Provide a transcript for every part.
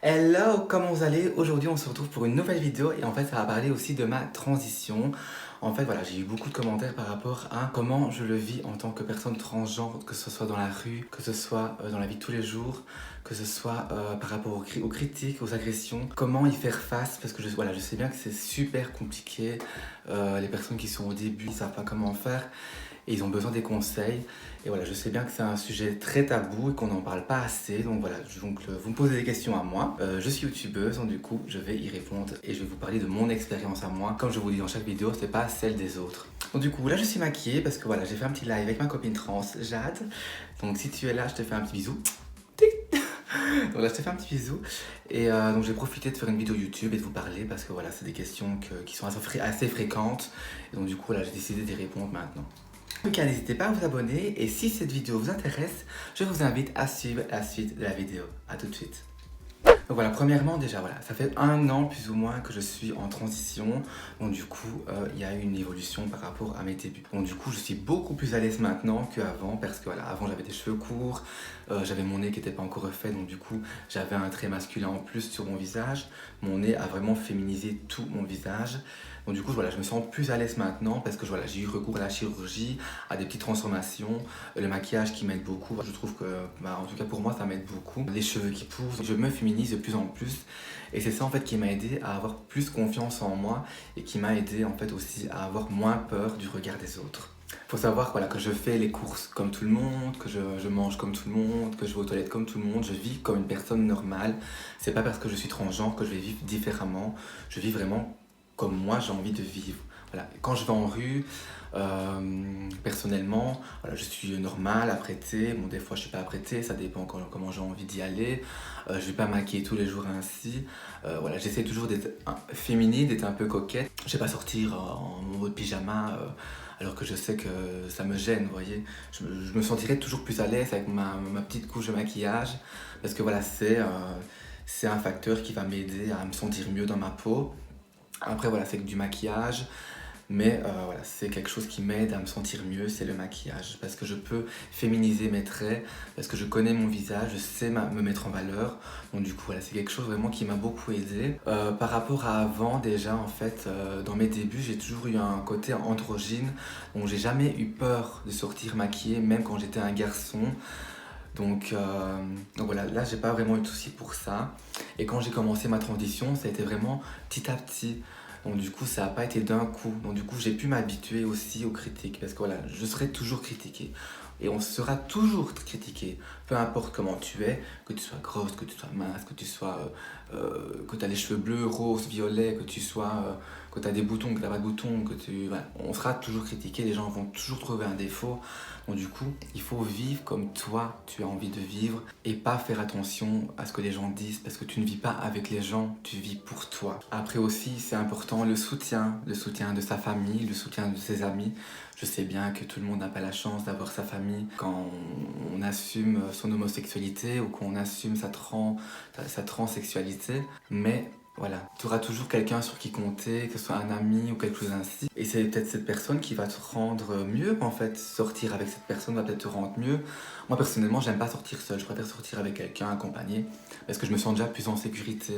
Hello, comment vous allez? Aujourd'hui on se retrouve pour une nouvelle vidéo et en fait ça va parler aussi de ma transition. En fait voilà, j'ai eu beaucoup de commentaires par rapport à comment je le vis en tant que personne transgenre, que ce soit dans la rue, que ce soit dans la vie de tous les jours, que ce soit par rapport aux critiques, aux agressions, comment y faire face, parce que je sais bien que c'est super compliqué, les personnes qui sont au début ne savent pas comment faire et ils ont besoin des conseils. Et voilà, je sais bien que c'est un sujet très tabou et qu'on n'en parle pas assez. Donc voilà, vous me posez des questions à moi. Je suis youtubeuse, donc du coup, je vais y répondre et je vais vous parler de mon expérience à moi. Comme je vous dis dans chaque vidéo, c'est pas celle des autres. Donc du coup, là, je suis maquillée parce que voilà, j'ai fait un petit live avec ma copine trans, Jade. Donc si tu es là, je te fais un petit bisou. Donc là, je te fais un petit bisou. Et donc j'ai profité de faire une vidéo YouTube et de vous parler parce que voilà, c'est des questions qui sont assez fréquentes. Et donc du coup, là, j'ai décidé d'y répondre maintenant. Donc n'hésitez pas à vous abonner et si cette vidéo vous intéresse, je vous invite à suivre la suite de la vidéo. A tout de suite. Donc voilà, premièrement déjà voilà, ça fait 1 an plus ou moins que je suis en transition. Donc du coup, il y a eu une évolution par rapport à mes débuts. Donc du coup, je suis beaucoup plus à l'aise maintenant qu'avant parce que voilà, avant j'avais des cheveux courts, j'avais mon nez qui n'était pas encore refait, donc du coup, j'avais un trait masculin en plus sur mon visage. Mon nez a vraiment féminisé tout mon visage. Donc du coup, voilà, je me sens plus à l'aise maintenant parce que voilà, j'ai eu recours à la chirurgie, à des petites transformations, le maquillage qui m'aide beaucoup. Je trouve que, en tout cas pour moi, ça m'aide beaucoup. Les cheveux qui poussent, je me féminise de plus en plus. Et c'est ça en fait qui m'a aidé à avoir plus confiance en moi et qui m'a aidé en fait aussi à avoir moins peur du regard des autres. Faut savoir voilà, que je fais les courses comme tout le monde, que je mange comme tout le monde, que je vais aux toilettes comme tout le monde, je vis comme une personne normale. C'est pas parce que je suis transgenre que je vais vivre différemment, je vis vraiment comme moi j'ai envie de vivre. Voilà. Quand je vais en rue, personnellement, voilà, je suis normale, apprêtée. Bon, des fois je suis pas apprêtée, ça dépend comment j'ai envie d'y aller. Je vais pas maquiller tous les jours ainsi. Voilà, j'essaie toujours d'être féminine, d'être un peu coquette. Je vais pas sortir en mode pyjama alors que je sais que ça me gêne, vous voyez. Je me sentirais toujours plus à l'aise avec ma petite couche de maquillage parce que voilà, c'est un facteur qui va m'aider à me sentir mieux dans ma peau. Après voilà, c'est que du maquillage, mais voilà, c'est quelque chose qui m'aide à me sentir mieux, c'est le maquillage. Parce que je peux féminiser mes traits, parce que je connais mon visage, je sais me mettre en valeur. Donc du coup, voilà, c'est quelque chose vraiment qui m'a beaucoup aidé. Par rapport à avant, déjà, en fait, dans mes débuts, j'ai toujours eu un côté androgyne. Donc j'ai jamais eu peur de sortir maquillée, même quand j'étais un garçon. Donc voilà, là j'ai pas vraiment eu de soucis pour ça. Et quand j'ai commencé ma transition, ça a été vraiment petit à petit. Donc du coup ça n'a pas été d'un coup. Donc du coup j'ai pu m'habituer aussi aux critiques. Parce que voilà, je serai toujours critiqué. Et on sera toujours critiqué. Peu importe comment tu es, que tu sois grosse, que tu sois mince, que tu sois que tu as les cheveux bleus, roses, violets, que tu sois que tu as des boutons, que tu n'as pas de boutons, voilà, on sera toujours critiqué, les gens vont toujours trouver un défaut. Donc du coup, il faut vivre comme toi, tu as envie de vivre et pas faire attention à ce que les gens disent parce que tu ne vis pas avec les gens, tu vis pour toi. Après aussi, c'est important le soutien de sa famille, le soutien de ses amis. Je sais bien que tout le monde n'a pas la chance d'avoir sa famille quand on assume son homosexualité ou qu'on assume sa transsexualité, mais voilà, tu auras toujours quelqu'un sur qui compter, que ce soit un ami ou quelque chose ainsi. Et c'est peut-être cette personne qui va te rendre mieux, en fait. Sortir avec cette personne va peut-être te rendre mieux. Moi, personnellement, j'aime pas sortir seul. Je préfère sortir avec quelqu'un accompagné parce que je me sens déjà plus en sécurité.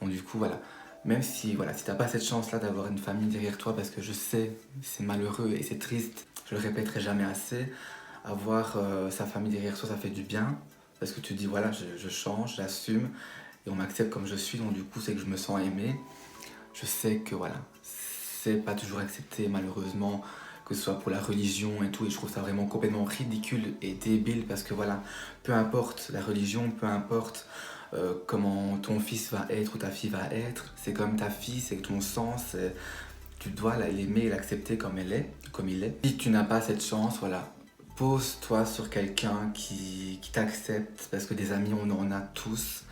Donc du coup, voilà. Même si, voilà, si t'as pas cette chance-là d'avoir une famille derrière toi, parce que je sais, c'est malheureux et c'est triste, je le répéterai jamais assez, avoir sa famille derrière soi, ça fait du bien. Parce que tu te dis, voilà, je change, j'assume. Et on m'accepte comme je suis, donc du coup c'est que je me sens aimé. Je sais que voilà, c'est pas toujours accepté malheureusement, que ce soit pour la religion et tout, et je trouve ça vraiment complètement ridicule et débile parce que voilà, peu importe la religion, peu importe comment ton fils va être ou ta fille va être, c'est comme ta fille, c'est ton sang, tu dois l'aimer et l'accepter comme elle est, comme il est. Si tu n'as pas cette chance, voilà, pose-toi sur quelqu'un qui t'accepte parce que des amis on en a tous.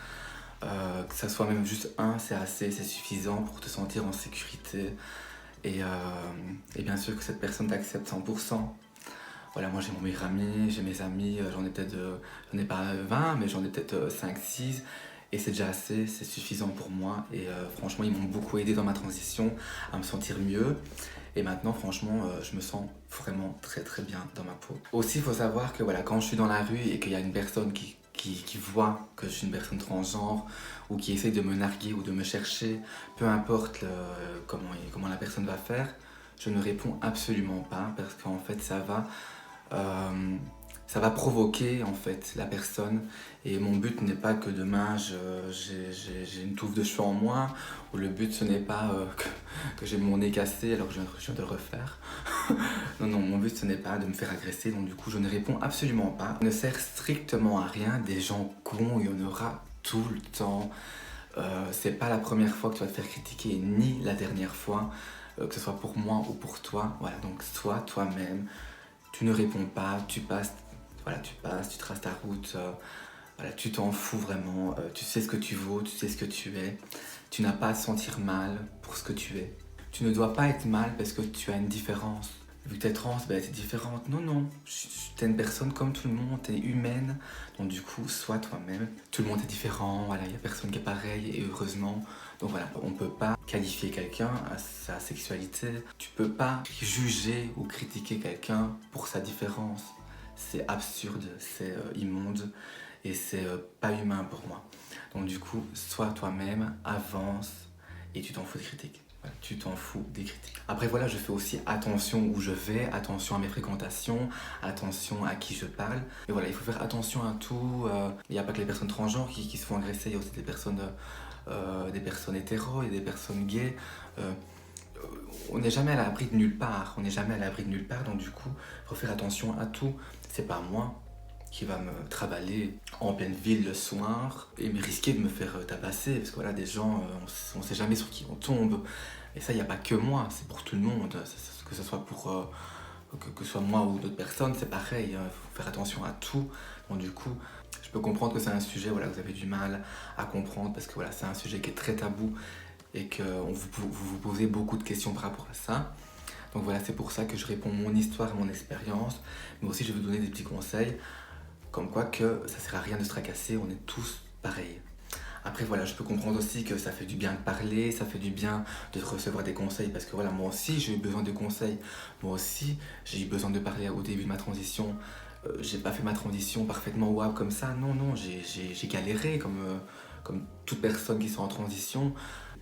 Que ça soit même juste un, c'est assez, c'est suffisant pour te sentir en sécurité et bien sûr que cette personne t'accepte 100%. Voilà, moi j'ai mon meilleur ami, j'ai mes amis, j'en ai pas 20 mais j'en ai peut-être 5-6 Et c'est déjà assez, c'est suffisant pour moi. Et franchement, ils m'ont beaucoup aidé dans ma transition à me sentir mieux. Et maintenant, franchement, je me sens vraiment très très bien dans ma peau. Aussi, il faut savoir que voilà, quand je suis dans la rue et qu'il y a une personne qui voit que je suis une personne transgenre ou qui essaye de me narguer ou de me chercher, peu importe comment la personne va faire, je ne réponds absolument pas parce qu'en fait ça va provoquer en fait la personne et mon but n'est pas que demain j'ai une touffe de cheveux en moins ou le but ce n'est pas que j'ai mon nez cassé alors que je viens de le refaire. Non, mon but ce n'est pas de me faire agresser, donc du coup je ne réponds absolument pas. Ça ne sert strictement à rien, des gens cons, il y en aura tout le temps. C'est pas la première fois que tu vas te faire critiquer, ni la dernière fois, que ce soit pour moi ou pour toi. Voilà, donc sois toi-même, tu ne réponds pas, tu passes, tu traces ta route, voilà, tu t'en fous vraiment, tu sais ce que tu vaux, tu sais ce que tu es, tu n'as pas à te sentir mal pour ce que tu es. Tu ne dois pas être mal parce que tu as une différence. Vu que tu es trans, ben, tu es différente. Non, tu es une personne comme tout le monde, tu es humaine. Donc du coup, sois toi-même. Tout le monde est différent, voilà, il n'y a personne qui est pareil et heureusement. Donc voilà, on ne peut pas qualifier quelqu'un à sa sexualité. Tu ne peux pas juger ou critiquer quelqu'un pour sa différence. C'est absurde, c'est immonde et c'est pas humain pour moi. Donc du coup, sois toi-même, avance et tu t'en fous des critiques. Voilà, tu t'en fous des critiques. Après voilà, je fais aussi attention où je vais, attention à mes fréquentations, attention à qui je parle. Et voilà, il faut faire attention à tout. Il n'y a pas que les personnes transgenres qui se font agresser, il y a aussi des personnes hétéros et des personnes gays. On n'est jamais à l'abri de nulle part, donc du coup, il faut faire attention à tout. C'est pas moi qui va me travailler en pleine ville le soir et me risquer de me faire tabasser, parce que voilà, des gens, on sait jamais sur qui on tombe. Et ça, il n'y a pas que moi, c'est pour tout le monde, que ce soit que ce soit moi ou d'autres personnes, c'est pareil, il faut faire attention à tout. Donc du coup, je peux comprendre que c'est un sujet, voilà, vous avez du mal à comprendre, parce que voilà, c'est un sujet qui est très tabou et que vous vous posez beaucoup de questions par rapport à ça. Donc voilà, c'est pour ça que je réponds mon histoire et mon expérience, mais aussi je vais vous donner des petits conseils, comme quoi que ça sert à rien de se tracasser, on est tous pareils. Après voilà, je peux comprendre aussi que ça fait du bien de parler, ça fait du bien de recevoir des conseils, parce que voilà, moi aussi j'ai eu besoin de conseils, moi aussi j'ai eu besoin de parler au début de ma transition. J'ai pas fait ma transition parfaitement waouh comme ça, non, j'ai galéré comme toute personne qui sont en transition.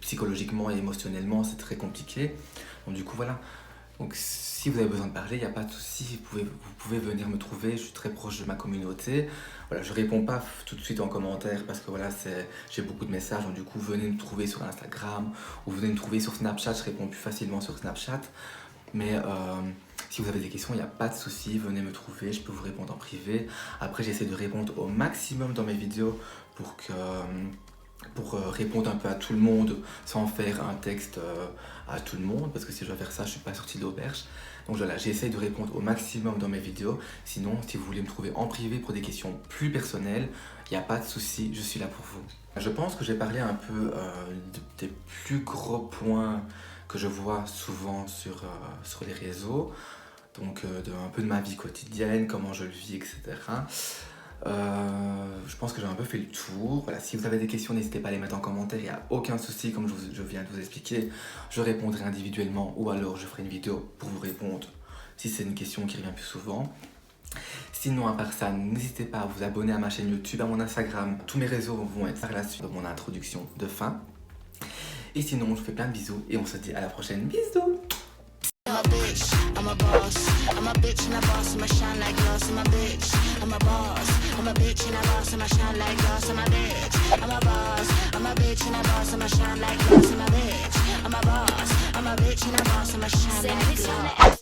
Psychologiquement et émotionnellement, c'est très compliqué. Donc du coup, voilà. Donc si vous avez besoin de parler, il n'y a pas de souci, vous pouvez venir me trouver, je suis très proche de ma communauté. Voilà, je réponds pas tout de suite en commentaire parce que voilà, j'ai beaucoup de messages, donc du coup, venez me trouver sur Instagram ou venez me trouver sur Snapchat, je réponds plus facilement sur Snapchat. Mais si vous avez des questions, il n'y a pas de souci, venez me trouver, je peux vous répondre en privé. Après, j'essaie de répondre au maximum dans mes vidéos pour répondre un peu à tout le monde sans faire un texte à tout le monde, parce que si je dois faire ça, je suis pas sorti de l'auberge. Donc voilà, j'essaie de répondre au maximum dans mes vidéos. Sinon, si vous voulez me trouver en privé pour des questions plus personnelles, il n'y a pas de souci, je suis là pour vous. Je pense que j'ai parlé un peu des plus gros points que je vois souvent sur les réseaux, donc un peu de ma vie quotidienne, comment je le vis, etc. Je pense que j'ai un peu fait le tour. Voilà, si vous avez des questions, n'hésitez pas à les mettre en commentaire, il n'y a aucun souci, comme je viens de vous expliquer. Je répondrai individuellement ou alors je ferai une vidéo pour vous répondre si c'est une question qui revient plus souvent. Sinon, à part ça, n'hésitez pas à vous abonner à ma chaîne YouTube, à mon Instagram. Tous mes réseaux vont être par la suite de mon introduction de fin. Et sinon, je vous fais plein de bisous et on se dit à la prochaine. Bisous! I'm a bitch, I'm a boss. I'm a bitch and a boss, I'ma shine like glass. I'm a bitch, I'm a boss. I'm a bitch and a boss, I'ma shine like glass. I'm a bitch, I'm a boss. I'm a bitch and a boss, I'ma shine like glass. I'm a bitch, I'm a boss. I'm a bitch and a boss, I'ma shine like glass.